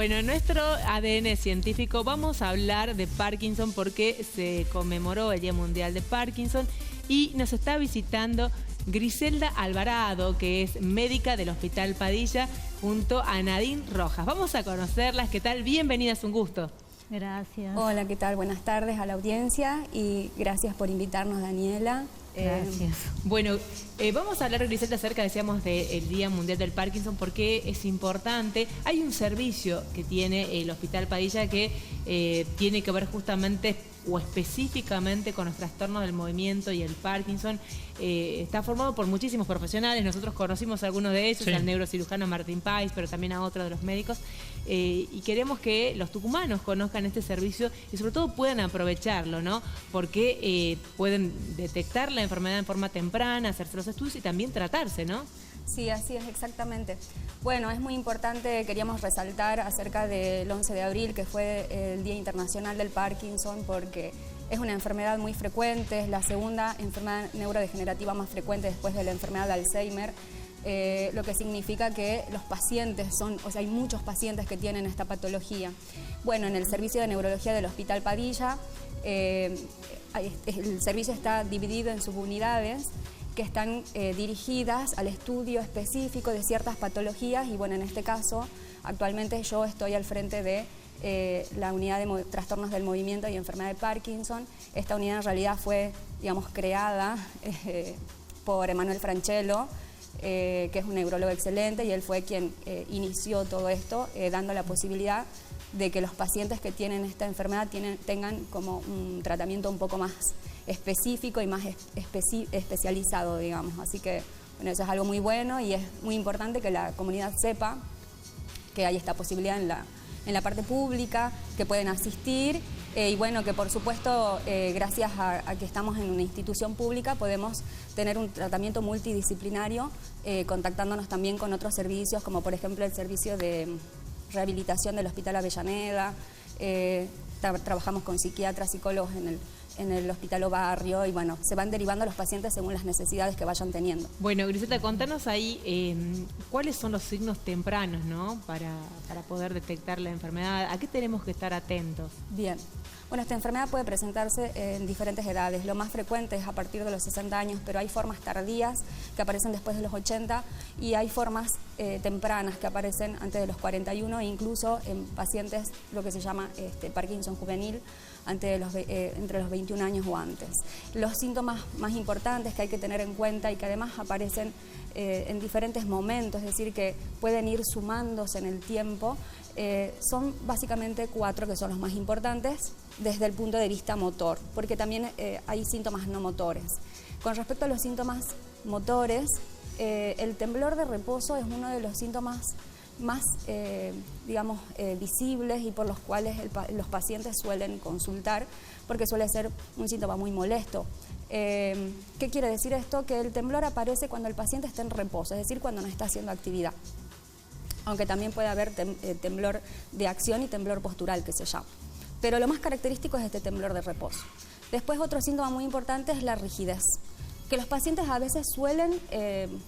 Bueno, en nuestro ADN científico vamos a hablar de Parkinson porque se conmemoró el Día Mundial de Parkinson y nos está visitando Griselda Alvarado, que es médica del Hospital Padilla, junto a Nadine Rojas. Vamos a conocerlas. ¿Qué tal? Bienvenidas, un gusto. Gracias. Hola, ¿qué tal? Buenas tardes a la audiencia y gracias por invitarnos, Daniela. Gracias. Bueno, vamos a hablar, Griselda, acerca, decíamos, del Día Mundial del Parkinson, porque es importante. Hay un servicio que tiene el Hospital Padilla que tiene que ver justamente o específicamente con los trastornos del movimiento y el Parkinson. Está formado por muchísimos profesionales. Nosotros conocimos a algunos de ellos, sí, al neurocirujano Martín Pais, pero también a otros de los médicos. Y queremos que los tucumanos conozcan este servicio y sobre todo puedan aprovecharlo, ¿no? Porque pueden detectar la enfermedad en forma temprana, hacerse los estudios y también tratarse, ¿no? Sí, así es, exactamente. Bueno, es muy importante, queríamos resaltar acerca del 11 de abril, que fue el Día Internacional del Parkinson, porque es una enfermedad muy frecuente, es la segunda enfermedad neurodegenerativa más frecuente después de la enfermedad de Alzheimer, lo que significa que los pacientes hay muchos pacientes que tienen esta patología. Bueno, en el servicio de neurología del Hospital Padilla, el servicio está dividido en subunidades que están dirigidas al estudio específico de ciertas patologías y bueno, en este caso, actualmente yo estoy al frente de la unidad de trastornos del movimiento y enfermedad de Parkinson. Esta unidad en realidad fue, digamos, creada por Emanuel Franchelo, que es un neurólogo excelente, y él fue quien inició todo esto, dando la posibilidad de que los pacientes que tienen esta enfermedad tengan como un tratamiento un poco más específico y más especializado, digamos. Así que bueno, eso es algo muy bueno y es muy importante que la comunidad sepa que hay esta posibilidad en la parte pública, que pueden asistir y bueno, que por supuesto, gracias a que estamos en una institución pública, podemos tener un tratamiento multidisciplinario, contactándonos también con otros servicios, como por ejemplo el servicio de rehabilitación del Hospital Avellaneda. Trabajamos con psiquiatras, psicólogos en el Hospital O Barrio y bueno, se van derivando los pacientes según las necesidades que vayan teniendo. Bueno, Griselda, contanos ahí cuáles son los signos tempranos, ¿no? Para poder detectar la enfermedad. ¿A qué tenemos que estar atentos? Bien. Bueno, esta enfermedad puede presentarse en diferentes edades. Lo más frecuente es a partir de los 60 años, pero hay formas tardías que aparecen después de los 80 y hay formas tempranas que aparecen antes de los 41 e incluso en pacientes, lo que se llama Parkinson juvenil, entre los 21 años o antes. Los síntomas más importantes que hay que tener en cuenta y que además aparecen en diferentes momentos, es decir, que pueden ir sumándose en el tiempo, son básicamente 4 que son los más importantes desde el punto de vista motor, porque también hay síntomas no motores. Con respecto a los síntomas motores, el temblor de reposo es uno de los síntomas más, digamos, visibles y por los cuales los pacientes suelen consultar, porque suele ser un síntoma muy molesto. ¿Qué quiere decir esto? Que el temblor aparece cuando el paciente está en reposo, es decir, cuando no está haciendo actividad. Aunque también puede haber temblor de acción y temblor postural, que se llama. Pero lo más característico es este temblor de reposo. Después, otro síntoma muy importante es la rigidez, que los pacientes a veces suelen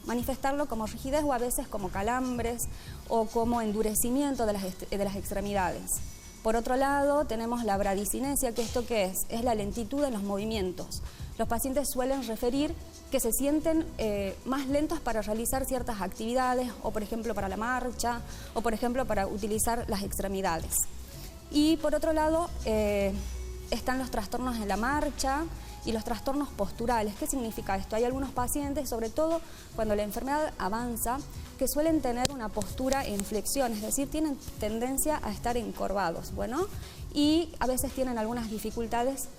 manifestarlo como rigidez o a veces como calambres o como endurecimiento de las extremidades. Por otro lado, tenemos la bradicinesia, que ¿esto qué es? Es la lentitud en los movimientos. Los pacientes suelen referir que se sienten más lentos para realizar ciertas actividades o por ejemplo para la marcha o por ejemplo para utilizar las extremidades. Y por otro lado están los trastornos en la marcha y los trastornos posturales. ¿Qué significa esto? Hay algunos pacientes, sobre todo cuando la enfermedad avanza, que suelen tener una postura en flexión, es decir, tienen tendencia a estar encorvados, bueno, y a veces tienen algunas dificultades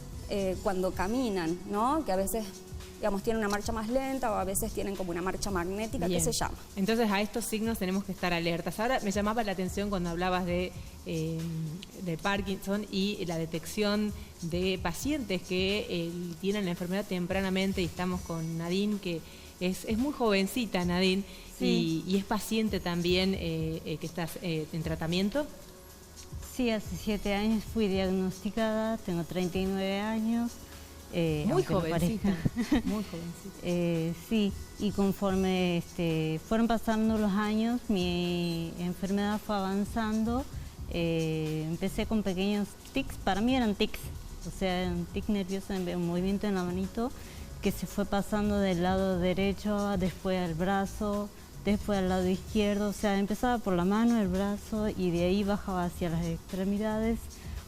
cuando caminan, ¿no? Que a veces, digamos, tienen una marcha más lenta o a veces tienen como una marcha magnética. Bien. Que se llama. Entonces a estos signos tenemos que estar alertas. Ahora me llamaba la atención cuando hablabas de Parkinson y la detección de pacientes que tienen la enfermedad tempranamente, y estamos con Nadine, que es muy jovencita, Nadine, sí. y es paciente también que estás en tratamiento. Sí, hace 7 años fui diagnosticada, tengo 39 años. Muy jovencita, muy jovencita. Sí, y conforme fueron pasando los años, mi enfermedad fue avanzando Empecé con pequeños tics, para mí eran tics, o sea, un tic nervioso, un movimiento en la manito que se fue pasando del lado derecho, después al brazo, después al lado izquierdo, o sea, empezaba por la mano, el brazo y de ahí bajaba hacia las extremidades,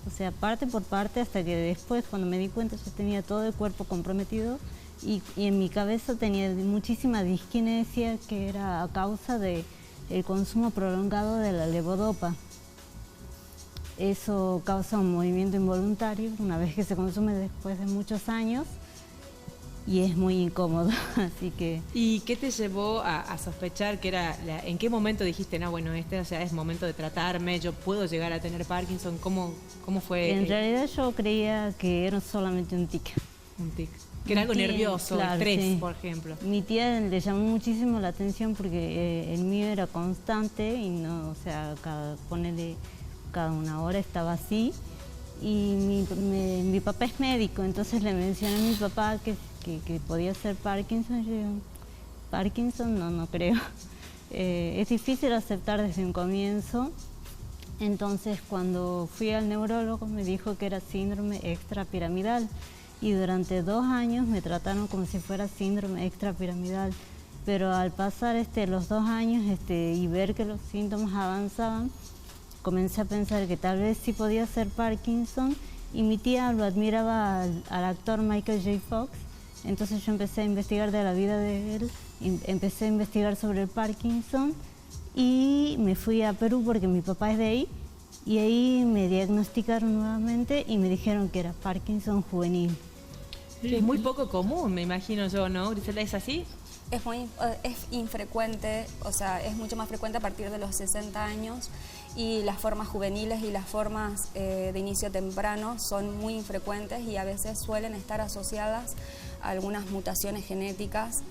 o sea, parte por parte, hasta que después, cuando me di cuenta, yo tenía todo el cuerpo comprometido y en mi cabeza tenía muchísima disquinesia, que era a causa del consumo prolongado de la levodopa. Eso causa un movimiento involuntario una vez que se consume después de muchos años y es muy incómodo, así que... ¿Y qué te llevó a sospechar que era, en qué momento dijiste, no, bueno, o sea, es momento de tratarme, yo puedo llegar a tener Parkinson? ¿Cómo fue? En realidad yo creía que era solamente un tic. Un tic. Que era algo nervioso, claro, estrés, sí. por ejemplo. Mi tía le llamó muchísimo la atención porque el mío era constante y no, o sea, cada una hora estaba así. Y mi papá es médico, entonces le mencioné a mi papá que podía ser Parkinson. Yo digo, Parkinson no creo. Es difícil aceptar desde un comienzo. Entonces cuando fui al neurólogo me dijo que era síndrome extrapiramidal y durante 2 años me trataron como si fuera síndrome extrapiramidal. Pero al pasar los 2 años y ver que los síntomas avanzaban, comencé a pensar que tal vez sí podía ser Parkinson y mi tía lo admiraba al actor Michael J. Fox. Entonces yo empecé a investigar de la vida de él, empecé a investigar sobre el Parkinson y me fui a Perú porque mi papá es de ahí y ahí me diagnosticaron nuevamente y me dijeron que era Parkinson juvenil. Que es muy poco común, me imagino yo, ¿no? Griselda, ¿es así? Es infrecuente, o sea, es mucho más frecuente a partir de los 60 años y las formas juveniles y las formas de inicio temprano son muy infrecuentes y a veces suelen estar asociadas a algunas mutaciones genéticas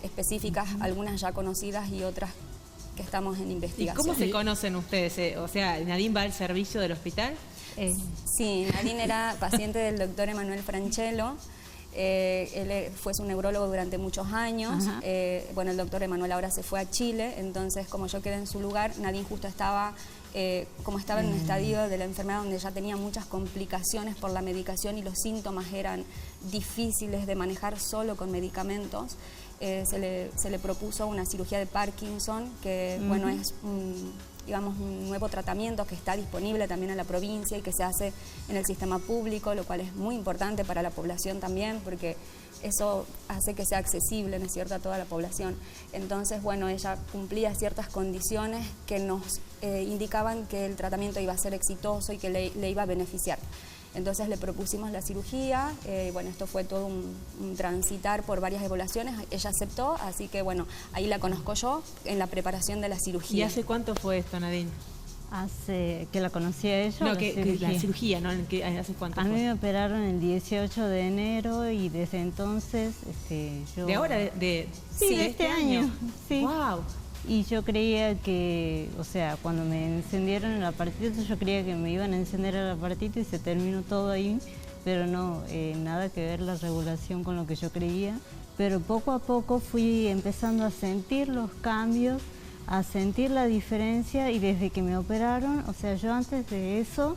específicas, algunas ya conocidas y otras que estamos en investigación. ¿Y cómo se conocen ustedes? O sea, ¿Nadine va al servicio del hospital? Sí, Nadine era paciente del doctor Emanuel Franchelo. Él fue su neurólogo durante muchos años. Bueno, el doctor Emanuel ahora se fue a Chile, entonces como yo quedé en su lugar, Nadine justo estaba, como estaba en un estadio de la enfermedad donde ya tenía muchas complicaciones por la medicación y los síntomas eran difíciles de manejar solo con medicamentos. Se le propuso una cirugía de Parkinson, que bueno, es digamos, un nuevo tratamiento que está disponible también en la provincia y que se hace en el sistema público, lo cual es muy importante para la población también, porque eso hace que sea accesible, ¿no es cierto?, a toda la población. Entonces, bueno, ella cumplía ciertas condiciones que nos indicaban que el tratamiento iba a ser exitoso y que le iba a beneficiar. Entonces le propusimos la cirugía, bueno, esto fue todo un transitar por varias evaluaciones, ella aceptó, así que bueno, ahí la conozco yo en la preparación de la cirugía. ¿Y hace cuánto fue esto, Nadine? Hace que la conocí a ella. No, la cirugía, ¿no? ¿Hace cuánto a fue? mí me operaron el 18 de enero y desde entonces yo... ¿De ahora? Sí, de este año. Sí. ¡Wow! Y yo creía que, o sea, cuando me encendieron el aparatito, yo creía que me iban a encender el aparatito y se terminó todo ahí, pero no, nada que ver la regulación con lo que yo creía. Pero poco a poco fui empezando a sentir los cambios, a sentir la diferencia y desde que me operaron, o sea, yo antes de eso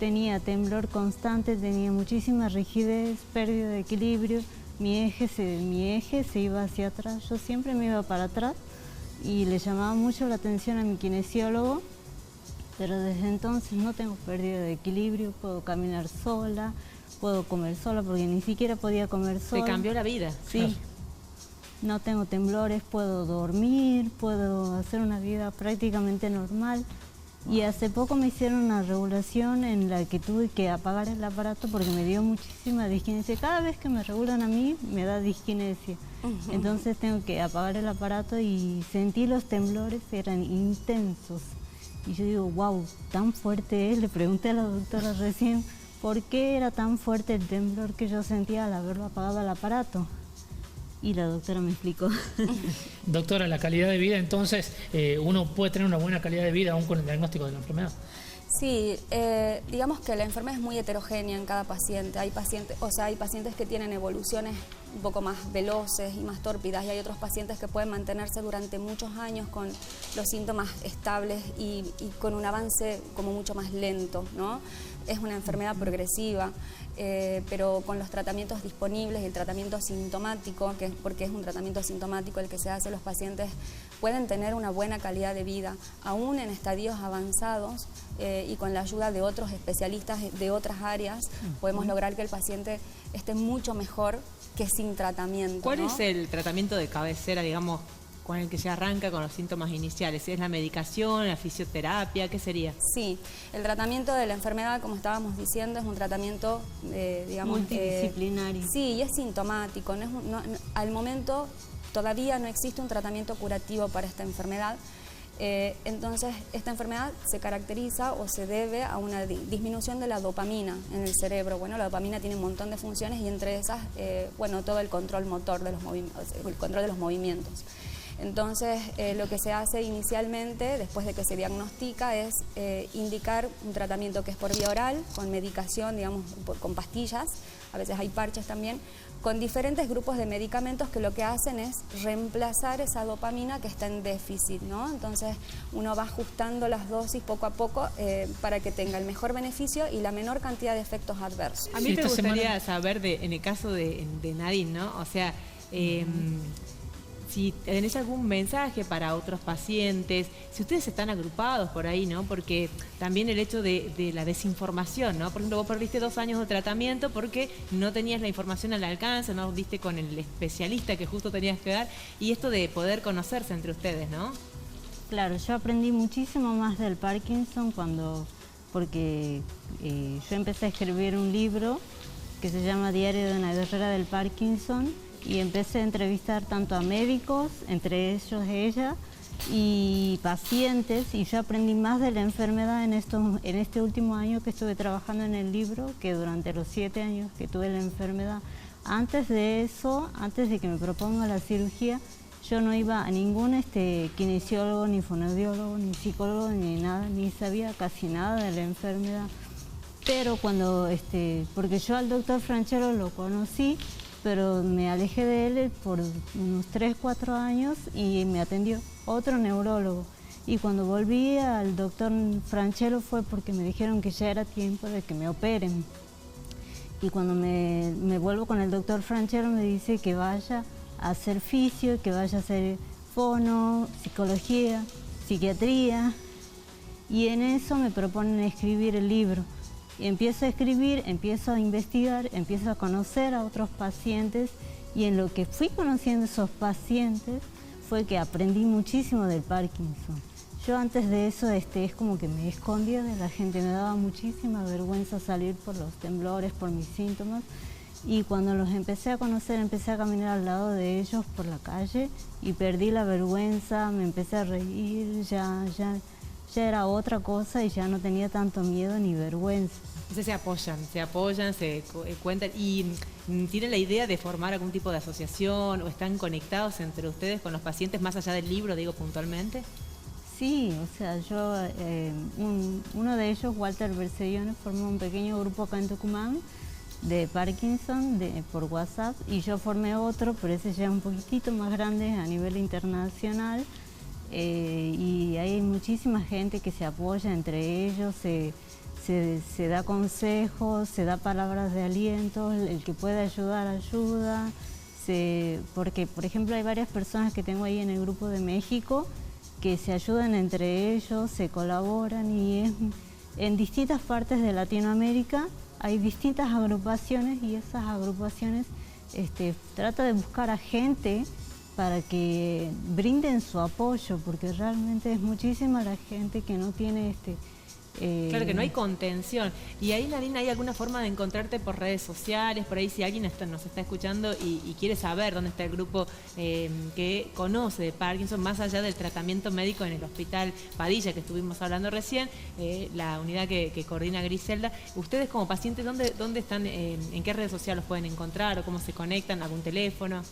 tenía temblor constante, tenía muchísima rigidez, pérdida de equilibrio, mi eje se iba hacia atrás, yo siempre me iba para atrás. Y le llamaba mucho la atención a mi kinesiólogo, pero desde entonces no tengo pérdida de equilibrio, puedo caminar sola, puedo comer sola, porque ni siquiera podía comer sola. ¿Te cambió la vida? Sí. No tengo temblores, puedo dormir, puedo hacer una vida prácticamente normal. Y hace poco me hicieron una regulación en la que tuve que apagar el aparato porque me dio muchísima disquinesia. Cada vez que me regulan a mí, me da disquinesia. Entonces tengo que apagar el aparato y sentí los temblores, eran intensos. Y yo digo, wow, tan fuerte es. Le pregunté a la doctora recién, ¿por qué era tan fuerte el temblor que yo sentía al haberlo apagado el aparato? Y la doctora me explicó. Doctora, la calidad de vida, entonces, ¿uno puede tener una buena calidad de vida aún con el diagnóstico de la enfermedad? Sí, digamos que la enfermedad es muy heterogénea en cada paciente. Hay pacientes que tienen evoluciones un poco más veloces y más tórpidas, y hay otros pacientes que pueden mantenerse durante muchos años con los síntomas estables y con un avance como mucho más lento, ¿no? Es una enfermedad progresiva, pero con los tratamientos disponibles y el tratamiento sintomático, porque es un tratamiento sintomático el que se hace, los pacientes pueden tener una buena calidad de vida, aún en estadios avanzados, y con la ayuda de otros especialistas de otras áreas, podemos lograr que el paciente esté mucho mejor que sin tratamiento. ¿Cuál ¿no? es el tratamiento de cabecera, digamos, con el que se arranca con los síntomas iniciales? ¿Es la medicación, la fisioterapia? ¿Qué sería? Sí, el tratamiento de la enfermedad, como estábamos diciendo, es un tratamiento, digamos... multidisciplinario. Sí, y es sintomático. Al momento todavía no existe un tratamiento curativo para esta enfermedad. Entonces, esta enfermedad se caracteriza o se debe a una disminución de la dopamina en el cerebro. Bueno, la dopamina tiene un montón de funciones y entre esas, bueno, todo el control motor de los el control de los movimientos. Entonces, lo que se hace inicialmente, después de que se diagnostica, es indicar un tratamiento que es por vía oral, con medicación, digamos, con pastillas, a veces hay parches también, con diferentes grupos de medicamentos que lo que hacen es reemplazar esa dopamina que está en déficit, ¿no? Entonces, uno va ajustando las dosis poco a poco para que tenga el mejor beneficio y la menor cantidad de efectos adversos. A mí Sí, me esta gustaría semana... saber, en el caso de Nadine, ¿no? O sea, si tenés algún mensaje para otros pacientes, si ustedes están agrupados por ahí, ¿no? Porque también el hecho de la desinformación, ¿no? Por ejemplo, vos perdiste 2 años de tratamiento porque no tenías la información al alcance, no diste con el especialista que justo tenías que dar, y esto de poder conocerse entre ustedes, ¿no? Claro, yo aprendí muchísimo más del Parkinson porque yo empecé a escribir un libro que se llama Diario de una guerrera del Parkinson, y empecé a entrevistar tanto a médicos, entre ellos ella, y pacientes, y yo aprendí más de la enfermedad en este último año que estuve trabajando en el libro que durante los 7 años que tuve la enfermedad. Antes de eso, antes de que me proponga la cirugía, yo no iba a ningún kinesiólogo, ni fonoaudiólogo, ni psicólogo, ni nada, ni sabía casi nada de la enfermedad. Pero porque yo al doctor Franchero lo conocí, pero me alejé de él por unos 3, 4 años y me atendió otro neurólogo. Y cuando volví al doctor Franchero fue porque me dijeron que ya era tiempo de que me operen. Y cuando me vuelvo con el doctor Franchero me dice que vaya a hacer fisio, que vaya a hacer fono, psicología, psiquiatría. Y en eso me proponen escribir el libro. Y empiezo a escribir, empiezo a investigar, empiezo a conocer a otros pacientes, y en lo que fui conociendo a esos pacientes fue que aprendí muchísimo del Parkinson. Yo antes de eso es como que me escondía de la gente, me daba muchísima vergüenza salir por los temblores, por mis síntomas, y cuando los empecé a conocer, empecé a caminar al lado de ellos por la calle y perdí la vergüenza, me empecé a reír, ya era otra cosa y ya no tenía tanto miedo ni vergüenza. Entonces se apoyan, se cuentan y tienen la idea de formar algún tipo de asociación o están conectados entre ustedes con los pacientes más allá del libro, digo puntualmente. Sí, o sea, uno de ellos, Walter Bersellone, formó un pequeño grupo acá en Tucumán de Parkinson por WhatsApp, y yo formé otro, pero ese ya es un poquitito más grande a nivel internacional. Y hay muchísima gente que se apoya entre ellos, se da consejos, se da palabras de aliento, el que puede ayudar ayuda, porque por ejemplo hay varias personas que tengo ahí en el grupo de México que se ayudan entre ellos, se colaboran, y en distintas partes de Latinoamérica hay distintas agrupaciones, y esas agrupaciones tratan de buscar a gente para que brinden su apoyo, porque realmente es muchísima la gente que no tiene Claro que no hay contención. Y ahí, Nadine, ¿hay alguna forma de encontrarte por redes sociales? Por ahí, si alguien nos está escuchando y quiere saber dónde está el grupo que conoce de Parkinson, más allá del tratamiento médico en el Hospital Padilla, que estuvimos hablando recién, la unidad que coordina Griselda, ustedes como pacientes, ¿dónde están? ¿En qué redes sociales los pueden encontrar o cómo se conectan? ¿Algún teléfono?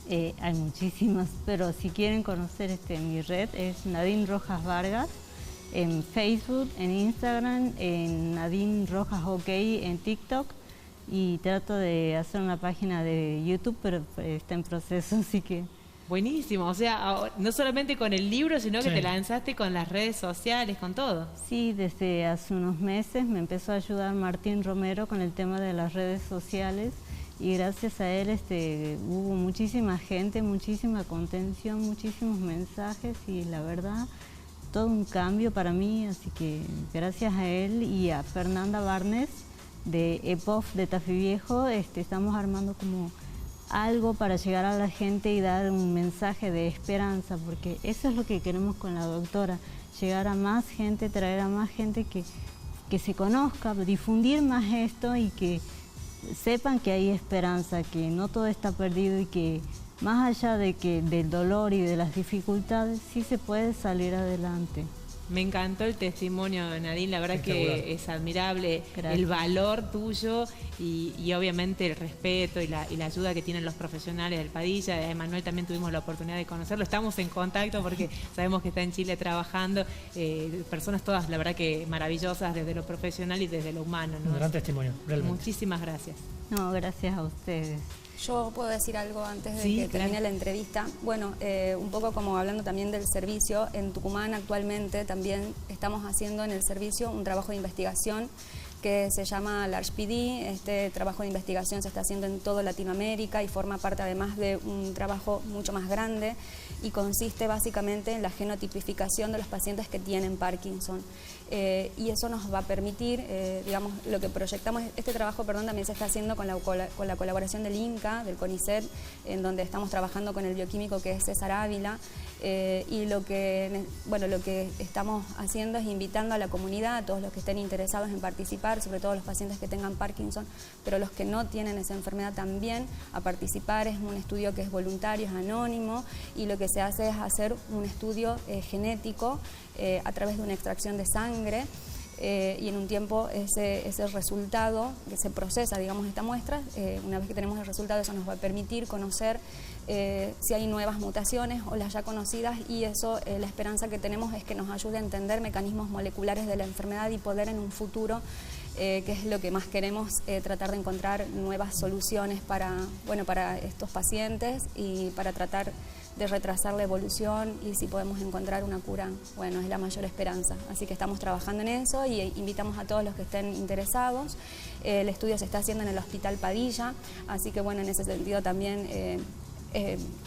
Hay muchísimas, pero si quieren conocer mi red es Nadine Rojas Vargas, en Facebook, en Instagram, en Nadine Rojas OK, en TikTok, y trato de hacer una página de YouTube, pero está en proceso, así que... Buenísimo, o sea, no solamente con el libro, sino que Sí. te lanzaste con las redes sociales, con todo. Sí, desde hace unos meses me empezó a ayudar Martín Romero con el tema de las redes sociales y gracias a él hubo muchísima gente, muchísima contención, muchísimos mensajes y la verdad todo un cambio para mí, así que gracias a él y a Fernanda Barnes de EPOF de Tafí Viejo estamos armando como algo para llegar a la gente y dar un mensaje de esperanza, porque eso es lo que queremos con la doctora, llegar a más gente, traer a más gente que se conozca, difundir más esto y que sepan que hay esperanza, que no todo está perdido y que más allá de del dolor y de las dificultades, sí se puede salir adelante. Me encantó el testimonio, Nadine, la verdad que es admirable. Gracias. El valor tuyo y obviamente el respeto y la ayuda que tienen los profesionales del Padilla. De Emanuel también tuvimos la oportunidad de conocerlo, estamos en contacto porque sabemos que está en Chile trabajando. Personas todas, la verdad que maravillosas desde lo profesional y desde lo humano, ¿no? Un gran testimonio, realmente. Muchísimas gracias. No, gracias a ustedes. Yo puedo decir algo antes de Sí, que claro. termine la entrevista. Bueno, un poco como hablando también del servicio, en Tucumán actualmente también estamos haciendo en el servicio un trabajo de investigación que se llama LARGPD. Este trabajo de investigación se está haciendo en toda Latinoamérica y forma parte además de un trabajo mucho más grande y consiste básicamente en la genotipificación de los pacientes que tienen Parkinson. Y eso nos va a permitir, digamos, lo que proyectamos, este trabajo, perdón, también se está haciendo con la colaboración del INCA, del CONICET, en donde estamos trabajando con el bioquímico que es César Ávila, y lo que estamos haciendo es invitando a la comunidad, a todos los que estén interesados en participar, sobre todo los pacientes que tengan Parkinson, pero los que no tienen esa enfermedad también, a participar. Es un estudio que es voluntario, es anónimo, y lo que se hace es hacer un estudio genético a través de una extracción de sangre, y en un tiempo ese resultado que se procesa, digamos, esta muestra, una vez que tenemos el resultado, eso nos va a permitir conocer si hay nuevas mutaciones o las ya conocidas, y eso, la esperanza que tenemos es que nos ayude a entender mecanismos moleculares de la enfermedad y poder en un futuro, que es lo que más queremos, tratar de encontrar nuevas soluciones para estos pacientes y para tratar de retrasar la evolución, y si podemos encontrar una cura, bueno, es la mayor esperanza. Así que estamos trabajando en eso y invitamos a todos los que estén interesados. El estudio se está haciendo en el Hospital Padilla, así que bueno, en ese sentido también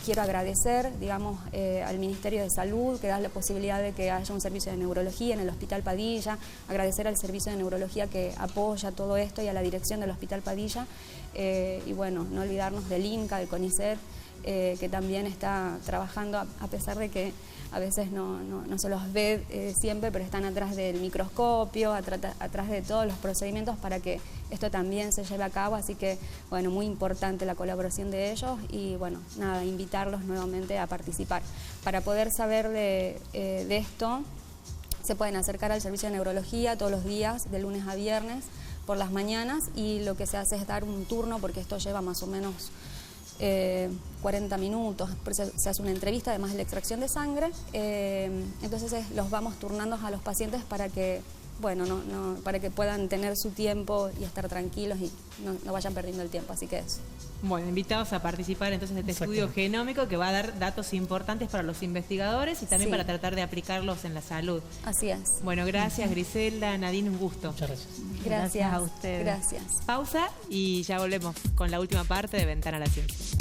quiero agradecer, digamos, al Ministerio de Salud, que da la posibilidad de que haya un servicio de neurología en el Hospital Padilla, agradecer al servicio de neurología que apoya todo esto y a la dirección del Hospital Padilla, y bueno, no olvidarnos del INCA, del CONICET, que también está trabajando, a pesar de que a veces no se los ve siempre, pero están atrás del microscopio, atrás de todos los procedimientos para que esto también se lleve a cabo. Así que, bueno, muy importante la colaboración de ellos y, bueno, nada, invitarlos nuevamente a participar. Para poder saber de esto, se pueden acercar al servicio de neurología todos los días, de lunes a viernes, por las mañanas, y lo que se hace es dar un turno, porque esto lleva más o menos 40 minutos, por eso se hace una entrevista, además de la extracción de sangre, entonces los vamos turnando a los pacientes para que, bueno, para que puedan tener su tiempo y estar tranquilos y no vayan perdiendo el tiempo, así que eso. Bueno, invitados a participar entonces de este estudio genómico que va a dar datos importantes para los investigadores y también Sí. para tratar de aplicarlos en la salud. Así es. Bueno, gracias Griselda, Nadine, un gusto. Muchas gracias. Gracias a ustedes. Gracias. Pausa y ya volvemos con la última parte de Ventana a la Ciencia.